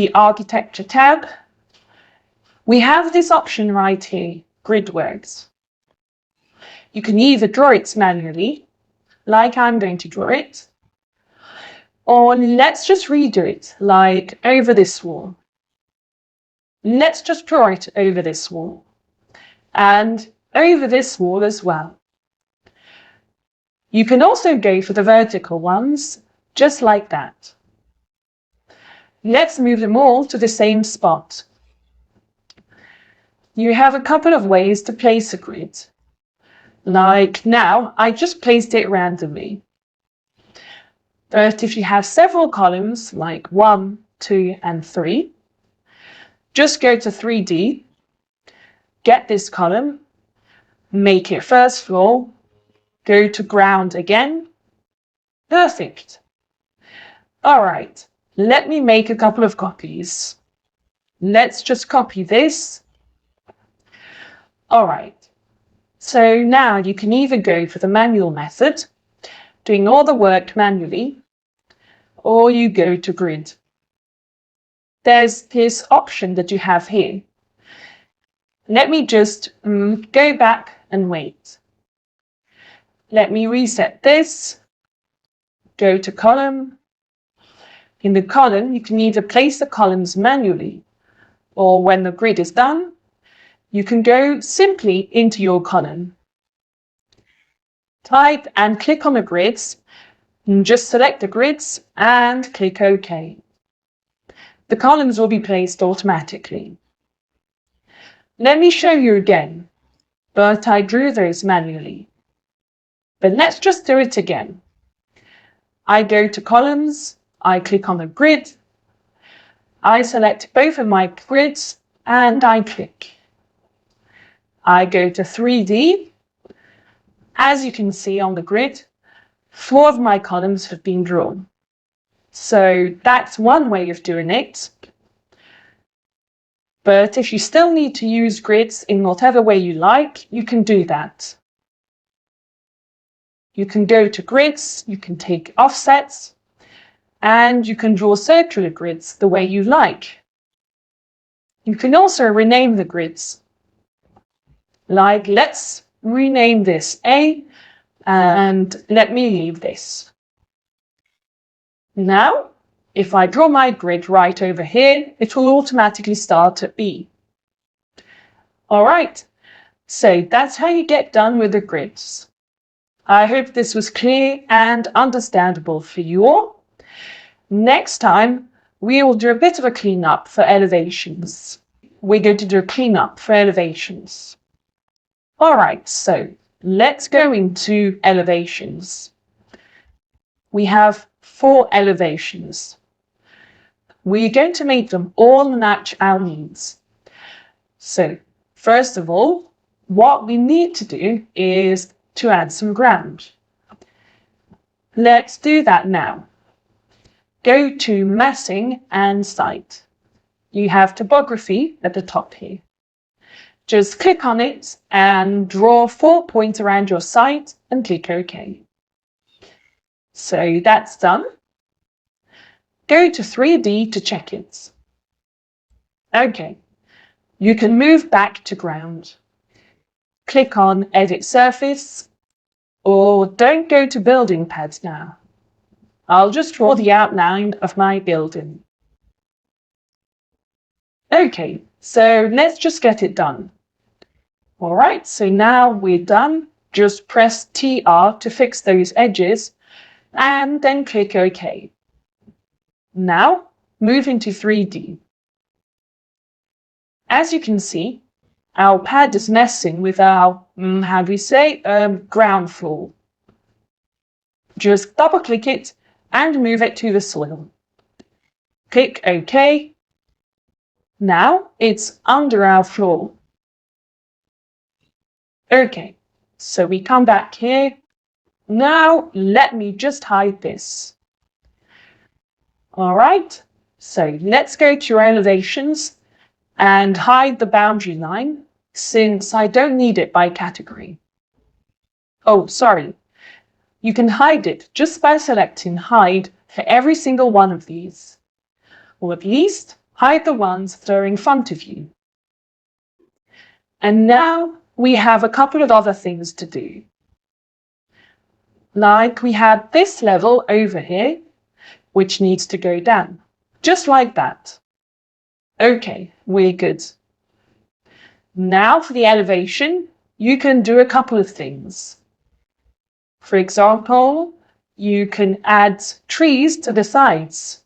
the Architecture tab, we have this option right here, Gridworks. You can either draw it manually, like I'm going to draw it, or let's just redo it, like over this wall. Let's just draw it over this wall, and over this wall as well. You can also go for the vertical ones, just like that. Let's move them all to the same spot. You have a couple of ways to place a grid. Like now, I just placed it randomly. But if you have several columns, like 1, 2, and 3, just go to 3D, get this column, make it first floor, go to ground again. Perfect. All right, let me make a couple of copies. Let's just copy this. All right, so now you can either go for the manual method, doing all the work manually, or you go to grid. There's this option that you have here. Let me just go back and wait. Let me reset this, go to column. In the column, you can either place the columns manually, or when the grid is done, you can go simply into your column. Type and click on the grids, and just select the grids and click OK. The columns will be placed automatically. Let me show you again, but I drew those manually. But let's just do it again. I go to columns, I click on the grid, I select both of my grids and I click. I go to 3D. As you can see on the grid, 4 of my columns have been drawn. So that's one way of doing it. But if you still need to use grids in whatever way you like, you can do that. You can go to grids, you can take offsets, and you can draw circular grids the way you like. You can also rename the grids. Like, let's rename this A, and let me leave this. Now, if I draw my grid right over here, it will automatically start at B. All right, so that's how you get done with the grids. I hope this was clear and understandable for you all. Next time, we will do a bit of a cleanup for elevations. We're going to do a cleanup for elevations. All right, so let's go into elevations. We have 4 elevations. We're going to make them all match our needs. So, first of all, what we need to do is to add some ground. Let's do that now. Go to Massing and Site. You have topography at the top here. Just click on it and draw 4 points around your site and click OK. So that's done. Go to 3D to check it. OK. You can move back to ground. Click on Edit Surface, or don't go to Building Pad now. I'll just draw the outline of my building. OK, so let's just get it done. All right, so now we're done. Just press TR to fix those edges and then click OK. Now, move into 3D. As you can see, our pad is messing with our, ground floor. Just double click it and move it to the soil. Click OK. Now it's under our floor. OK, so we come back here. Now let me just hide this. All right, so let's go to your elevations and hide the boundary line since I don't need it by category. Oh, sorry. You can hide it just by selecting Hide for every single one of these. Or at least Hide the ones that are in front of you. And now we have a couple of other things to do. Like we had this level over here, which needs to go down. Just like that. Okay, we're good. Now for the elevation, you can do a couple of things. For example, you can add trees to the sides.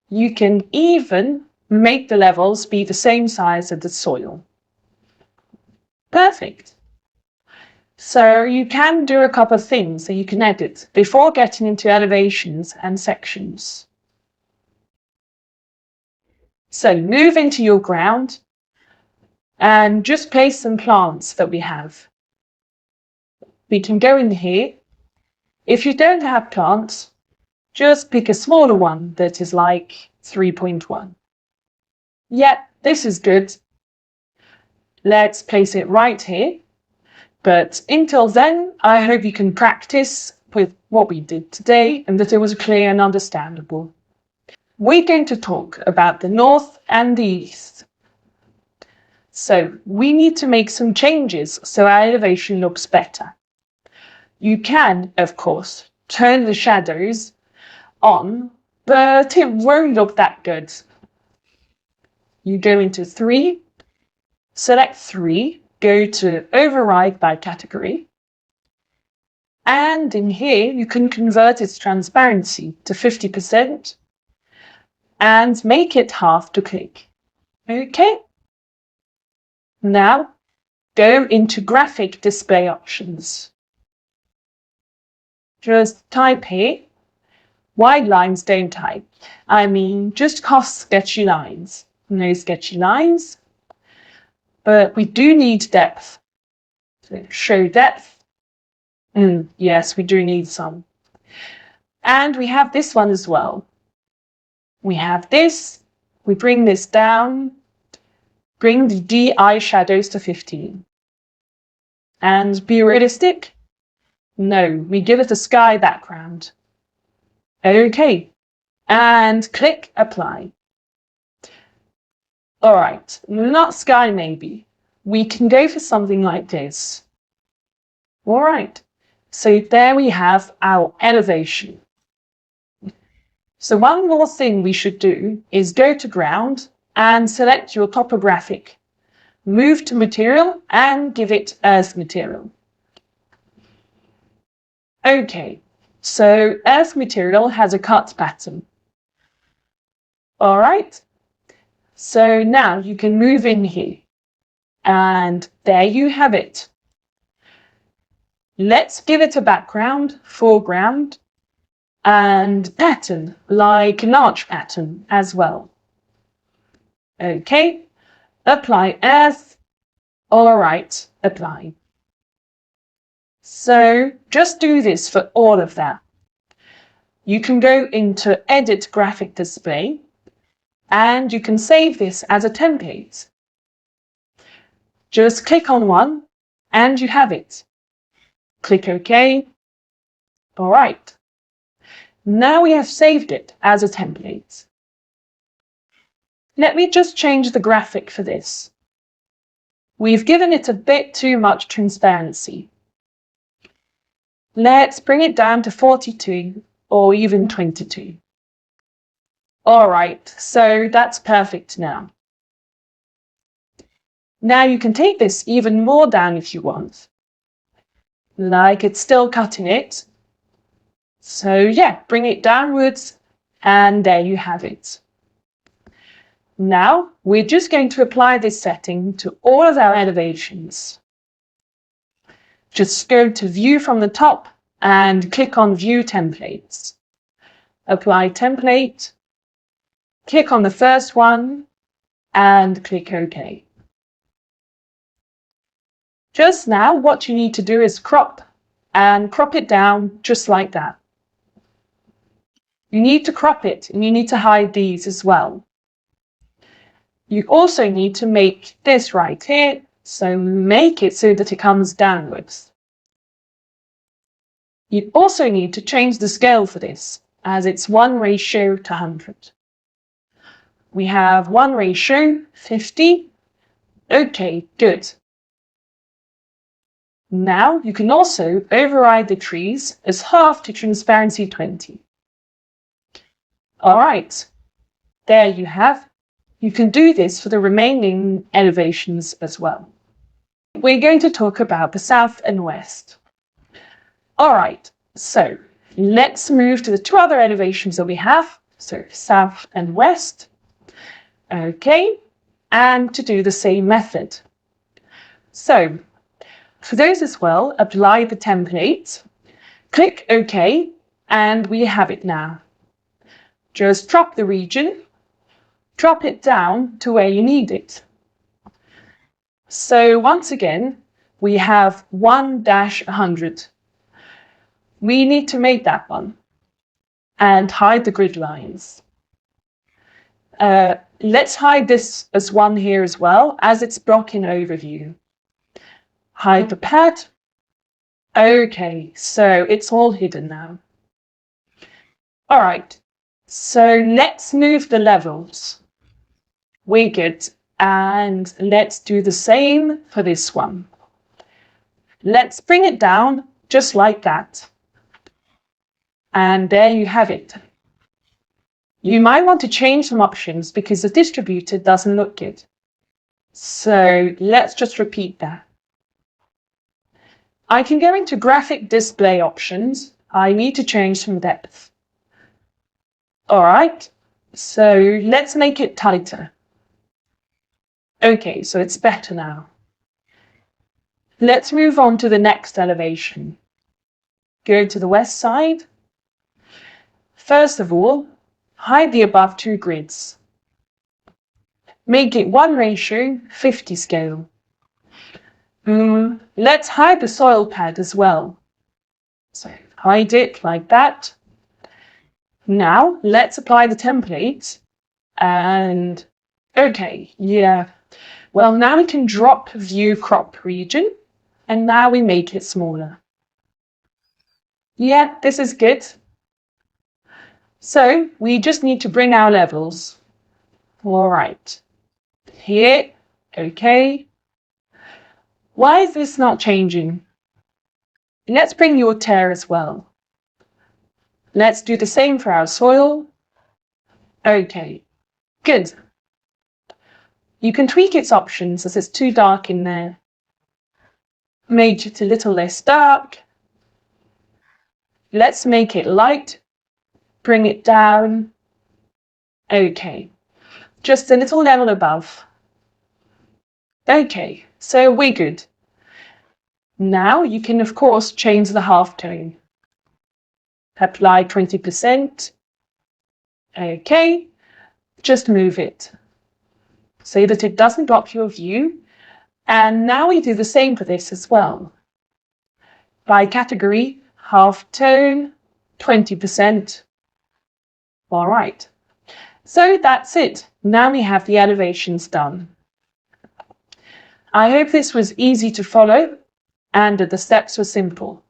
You can even make the levels be the same size as the soil. Perfect. So you can do a couple of things that you can edit before getting into elevations and sections. So move into your ground and just place some plants that we have. We can go in here. If you don't have plants, just pick a smaller one that is like 3.1. Yeah, this is good. Let's place it right here. But until then, I hope you can practice with what we did today and that it was clear and understandable. We're going to talk about the north and the east. So we need to make some changes so our elevation looks better. You can, of course, turn the shadows on, but it won't look that good. You go into 3, select 3, go to Override by Category, and in here you can convert its transparency to 50% and make it half to click. Okay? Now go into Graphic Display Options. Just type here. Wide lines don't type. I mean, just cast sketchy lines. No sketchy lines. But we do need depth. So show depth. Yes, we do need some. And we have this one as well. We have this. We bring this down. Bring the DI shadows to 15. And be realistic? No, we give it a sky background. Okay. And click Apply. All right, not sky maybe. We can go for something like this. All right, so there we have our elevation. So one more thing we should do is go to ground and select your topographic. Move to material and give it earth material. Okay, so earth material has a cut pattern. All right, so now you can move in here. And there you have it. Let's give it a background, foreground, and pattern, like an arch pattern as well. Okay, apply earth. All right, apply. So just do this for all of that. You can go into Edit Graphic Display, and you can save this as a template. Just click on one, and you have it. Click OK. All right. Now we have saved it as a template. Let me just change the graphic for this. We've given it a bit too much transparency. Let's bring it down to 42 or even 22. All right, so that's perfect now. Now you can take this even more down if you want. Like it's still cutting it. So yeah, bring it downwards and there you have it. Now we're just going to apply this setting to all of our elevations. Just go to View from the top and click on View Templates. Apply Template, click on the first one and click OK. Just now what you need to do is crop and crop it down just like that. You need to crop it and you need to hide these as well. You also need to make this right here, so make it so that it comes downwards. You also need to change the scale for this, as it's 1:100. We have 1:50. Okay, good. Now you can also override the trees as half to transparency 20. All right, there you have. You can do this for the remaining elevations as well. We're going to talk about the south and west. All right, so let's move to the two other elevations that we have. So south and west. Okay, and to do the same method. So for those as well, apply the template, click OK, and we have it now. Just drop the region, drop it down to where you need it. So once again, we have 1-100. We need to make that one and hide the grid lines. Let's hide this as one here as well, as it's blocking overview. Hide the pad. Okay, so it's all hidden now. All right, so let's move the levels. We're good. And let's do the same for this one. Let's bring it down just like that. And there you have it. You might want to change some options because the distributor doesn't look good. So let's just repeat that. I can go into graphic display options. I need to change some depth. All right, so let's make it tighter. Okay, so it's better now. Let's move on to the next elevation. Go to the west side. First of all, hide the above two grids. Make it 1:50 scale. Let's hide the soil pad as well. So hide it like that. Now let's apply the template. And okay, yeah. Well, now we can drop view crop region. And now we make it smaller. Yeah, this is good. So we just need to bring our levels. All right. Here, okay. Why is this not changing? Let's bring your tear as well. Let's do the same for our soil. Okay, good. You can tweak its options as it's too dark in there. Make it a little less dark. Let's make it light. Bring it down. Okay, just a little level above. Okay, so we're good. Now you can, of course, change the halftone. Apply 20%. Okay, just move it so that it doesn't block your view. And now we do the same for this as well. By category, halftone, 20%. All right, so that's it. Now we have the elevations done. I hope this was easy to follow and that the steps were simple.